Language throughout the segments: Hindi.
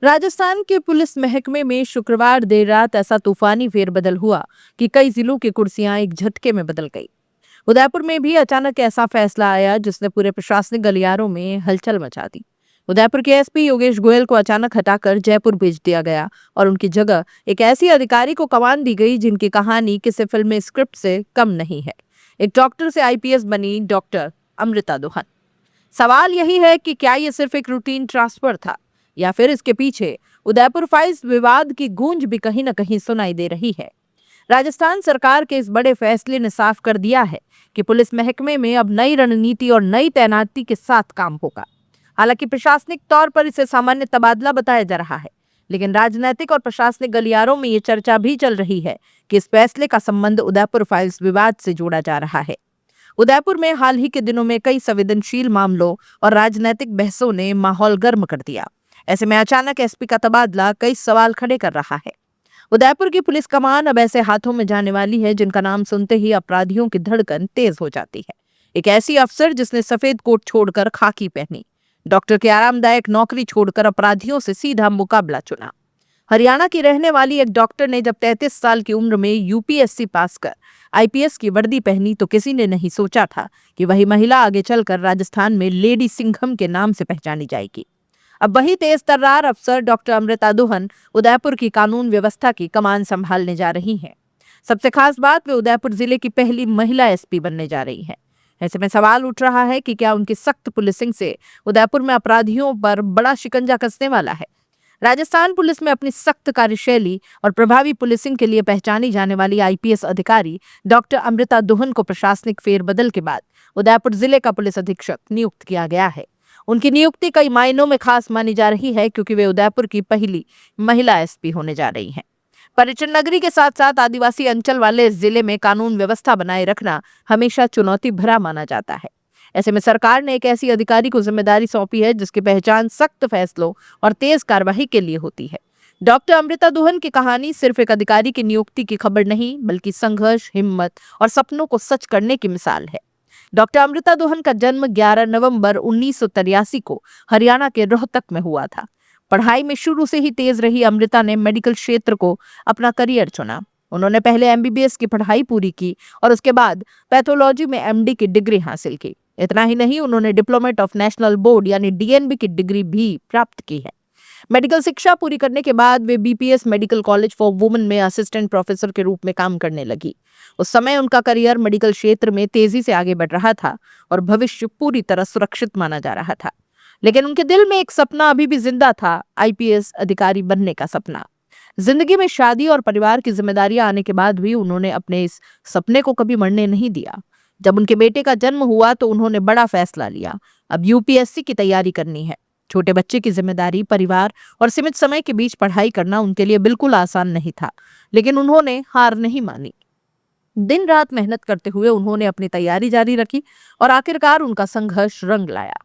राजस्थान के पुलिस महकमे में शुक्रवार देर रात ऐसा तूफानी फेरबदल हुआ कि कई जिलों की कुर्सियां एक झटके में बदल गई। उदयपुर में भी अचानक ऐसा फैसला आया जिसने पूरे प्रशासनिक गलियारों में हलचल मचा दी। उदयपुर के एसपी योगेश गोयल को अचानक हटाकर जयपुर भेज दिया गया और उनकी जगह एक ऐसी अधिकारी को कमान दी गई जिनकी कहानी किसी फिल्मी स्क्रिप्ट से कम नहीं है। एक डॉक्टर से आईपीएस बनी डॉक्टर अमृता दोहन। सवाल यही है कि क्या ये सिर्फ एक रूटीन ट्रांसफर था या फिर इसके पीछे उदयपुर फाइल्स विवाद की गूंज भी कहीं न कहीं सुनाई दे रही है। राजस्थान सरकार के इस बड़े फैसले ने साफ कर दिया है कि पुलिस महकमे में अब नई रणनीति और नई तैनाती के साथ काम होगा। हालांकि प्रशासनिक तौर पर इसे सामान्य तबादला बताया जा रहा है, लेकिन राजनीतिक और प्रशासनिक गलियारों में ये चर्चा भी चल रही है कि इस फैसले का संबंध उदयपुर फाइल्स विवाद से जोड़ा जा रहा है। उदयपुर में हाल ही के दिनों में कई संवेदनशील मामलों और राजनीतिक बहसों ने माहौल गर्म कर दिया। ऐसे में अचानक एसपी का तबादला कई सवाल खड़े कर रहा है। उदयपुर की पुलिस कमान अब ऐसे हाथों में जाने वाली है जिनका नाम सुनते ही अपराधियों की धड़कन तेज हो जाती है। एक ऐसी अफसर जिसने सफेद कोट छोड़कर खाकी पहनी, डॉक्टर की आरामदायक नौकरी छोड़कर अपराधियों से सीधा मुकाबला चुना। हरियाणा की रहने वाली एक डॉक्टर ने जब 33 साल की उम्र में यूपीएससी पास कर आईपीएस की वर्दी पहनी तो किसी ने नहीं सोचा था कि वही महिला आगे चलकर राजस्थान में लेडी सिंघम के नाम से पहचानी जाएगी। अब वही तेज तर्रार अफसर डॉक्टर अमृता दोहन उदयपुर की कानून व्यवस्था की कमान संभालने जा रही हैं। सबसे खास बात, वे उदयपुर जिले की पहली महिला एसपी बनने जा रही हैं। ऐसे में सवाल उठ रहा है कि क्या उनकी सख्त पुलिसिंग से उदयपुर में अपराधियों पर बड़ा शिकंजा कसने वाला है। राजस्थान पुलिस में अपनी सख्त कार्यशैली और प्रभावी पुलिसिंग के लिए पहचानी जाने वाली आईपीएस अधिकारी डॉक्टर अमृता दोहन को प्रशासनिक फेरबदल के बाद उदयपुर जिले का पुलिस अधीक्षक नियुक्त किया गया है। उनकी नियुक्ति कई मायनों में खास मानी जा रही है क्योंकि वे उदयपुर की पहली महिला एसपी होने जा रही हैं। पर्यटन नगरी के साथ साथ आदिवासी अंचल वाले इस जिले में कानून व्यवस्था बनाए रखना हमेशा चुनौती भरा माना जाता है। ऐसे में सरकार ने एक ऐसी अधिकारी को जिम्मेदारी सौंपी है जिसकी पहचान सख्त फैसलों और तेज कार्रवाई के लिए होती है। डॉक्टर अमृता दोहन की कहानी सिर्फ एक अधिकारी की नियुक्ति की खबर नहीं, बल्कि संघर्ष, हिम्मत और सपनों को सच करने की मिसाल है। डॉक्टर अमृता दोहन का जन्म 11 नवंबर 1983 को हरियाणा के रोहतक में हुआ था। पढ़ाई में शुरू से ही तेज रही अमृता ने मेडिकल क्षेत्र को अपना करियर चुना। उन्होंने पहले एमबीबीएस की पढ़ाई पूरी की और उसके बाद पैथोलॉजी में एमडी की डिग्री हासिल की। इतना ही नहीं, उन्होंने डिप्लोमेट ऑफ नेशनल बोर्ड यानी डीएनबी की डिग्री भी प्राप्त की है। मेडिकल शिक्षा पूरी करने के बाद वे BPS medical college for women में असिस्टेंट प्रोफेसर के रूप में काम करने लगी। उस समय उनका करियर मेडिकल क्षेत्र में तेजी से आगे बढ़ रहा था और भविष्य पूरी तरह सुरक्षित माना जा रहा था। लेकिन उनके दिल में एक सपना अभी भी जिंदा था, आईपीएस अधिकारी बनने का सपना। जिंदगी में शादी और परिवार की जिम्मेदारियां आने के बाद भी उन्होंने अपने इस सपने को कभी मरने नहीं दिया। जब उनके बेटे का जन्म हुआ तो उन्होंने बड़ा फैसला लिया। अब यूपीएससी की तैयारी करनी है। छोटे बच्चे की जिम्मेदारी, परिवार और सीमित समय के बीच पढ़ाई करना उनके लिए बिल्कुल आसान नहीं था, लेकिन उन्होंने हार नहीं मानी। दिन रात मेहनत करते हुए उन्होंने अपनी तैयारी जारी रखी और आखिरकार उनका संघर्ष रंग लाया।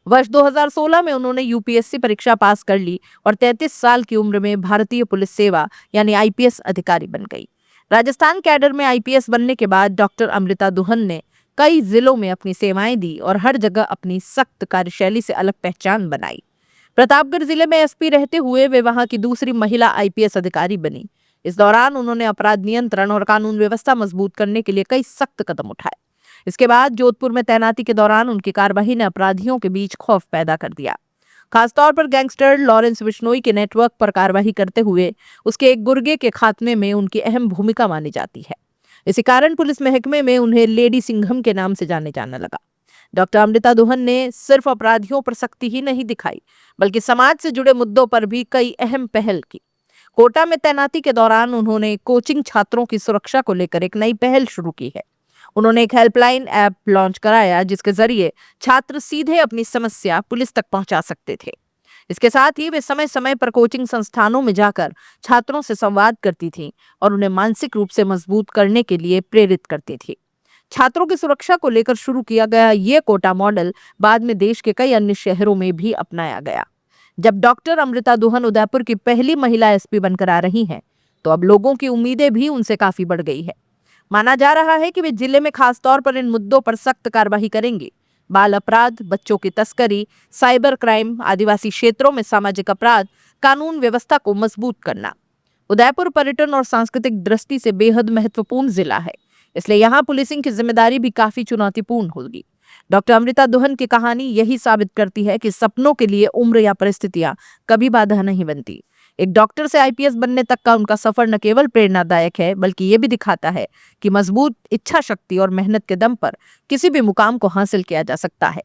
वर्ष 2016 में उन्होंने यूपीएससी परीक्षा पास कर ली और 33 साल की उम्र में भारतीय पुलिस सेवा यानी आईपीएस अधिकारी बन गई। राजस्थान कैडर में आईपीएस बनने के बाद डॉक्टर अमृता दोहन ने कई जिलों में अपनी सेवाएं दी और हर जगह अपनी सख्त कार्यशैली से अलग पहचान बनाई। प्रतापगढ़ जिले में एसपी रहते हुए वे वहां की दूसरी महिला आईपीएस अधिकारी बनी। इस दौरान उन्होंने अपराध नियंत्रण और कानून व्यवस्था मजबूत करने के लिए कई सख्त कदम उठाए। इसके बाद जोधपुर में तैनाती के दौरान उनकी कार्रवाई ने अपराधियों के बीच खौफ पैदा कर दिया। खासतौर पर गैंगस्टर लॉरेंस बिश्नोई के नेटवर्क पर कार्रवाई करते हुए उसके एक गुर्गे के खात्मे में उनकी अहम भूमिका मानी जाती है। इसी कारण पुलिस महकमे में उन्हें लेडी सिंघम के नाम से जाने जाने लगा। डॉक्टर अमृता दोहन ने सिर्फ अपराधियों पर सख्ती ही नहीं दिखाई, बल्कि समाज से जुड़े मुद्दों पर भी कई अहम पहल की। कोटा में तैनाती के दौरान उन्होंने कोचिंग छात्रों की सुरक्षा को लेकर एक नई पहल शुरू की है। उन्होंने एक हेल्पलाइन ऐप लॉन्च कराया जिसके जरिए छात्र सीधे अपनी समस्या पुलिस तक पहुंचा सकते थे। इसके साथ ही वे समय समय पर कोचिंग संस्थानों में जाकर छात्रों से संवाद करती थीं और उन्हें मानसिक रूप से मजबूत करने के लिए प्रेरित करती थी। छात्रों की सुरक्षा को लेकर शुरू किया गया ये कोटा मॉडल बाद में देश के कई अन्य शहरों में भी अपनाया गया। जब डॉक्टर अमृता दोहन उदयपुर की पहली महिला एसपी बनकर आ रही हैं, तो अब लोगों की उम्मीदें भी उनसे काफी बढ़ गई है। माना जा रहा है कि वे जिले में खासतौर पर इन मुद्दों पर सख्त कार्रवाई करेंगे। बाल अपराध, बच्चों की तस्करी, साइबर क्राइम, आदिवासी क्षेत्रों में सामाजिक अपराध, कानून व्यवस्था को मजबूत करना। उदयपुर पर्यटन और सांस्कृतिक दृष्टि से बेहद महत्वपूर्ण जिला है, इसलिए यहाँ पुलिसिंग की जिम्मेदारी भी काफी चुनौतीपूर्ण होगी। डॉक्टर अमृता दुहन की कहानी यही साबित करती है कि सपनों के लिए उम्र या परिस्थितियां कभी बाधा नहीं बनती। एक डॉक्टर से आईपीएस बनने तक का उनका सफर न केवल प्रेरणादायक है, बल्कि ये भी दिखाता है कि मजबूत इच्छा शक्ति और मेहनत के दम पर किसी भी मुकाम को हासिल किया जा सकता है।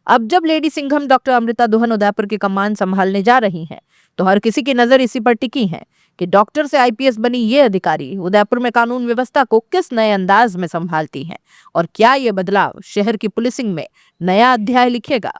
अब जब लेडी सिंघम डॉक्टर अमृता दुहन उदयपुर की कमान संभालने जा रही हैं, तो हर किसी की नजर इसी पर टिकी है कि डॉक्टर से आईपीएस बनी ये अधिकारी उदयपुर में कानून व्यवस्था को किस नए अंदाज में संभालती हैं और क्या ये बदलाव शहर की पुलिसिंग में नया अध्याय लिखेगा।